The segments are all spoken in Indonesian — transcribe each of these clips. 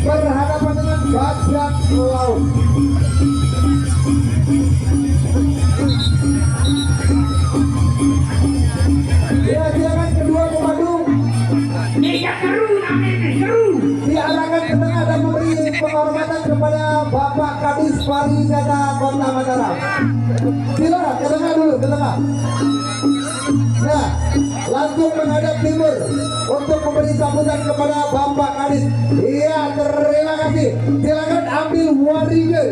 berhadapan dengan bajak laut. Ya, silakan kedua pemandu. Diarahkan ke tengah dan memberi penghormatan kepada Bapak Kadis Pariwisata Kota Mataram. Silakan ke tengah dulu, ke tengah. Nah, langsung menghadap timur untuk memberi sambutan kepada Bapak Kadis. Iya, terima kasih. Silakan ambil waringin,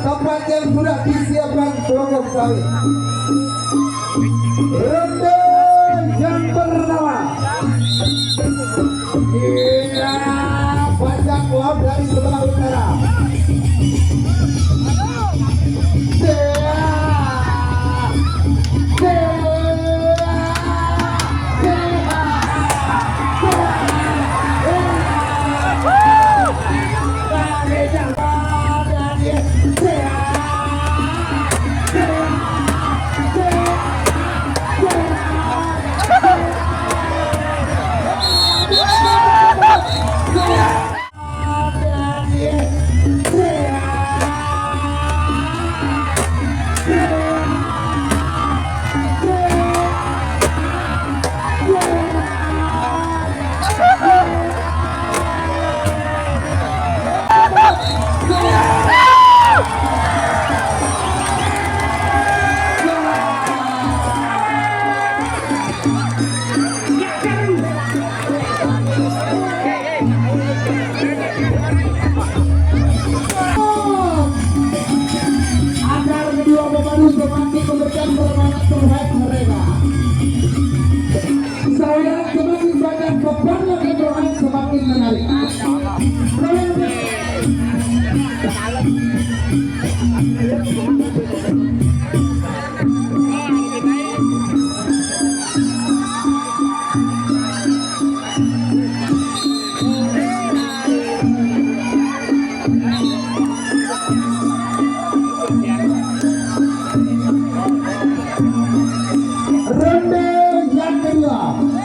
tempat yang sudah disiapkan kelompok sawit. Ronde yang pertama. Iya, bajak laut dari sebelah utara.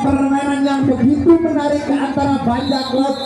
Permainan yang begitu menarik antara bajak laut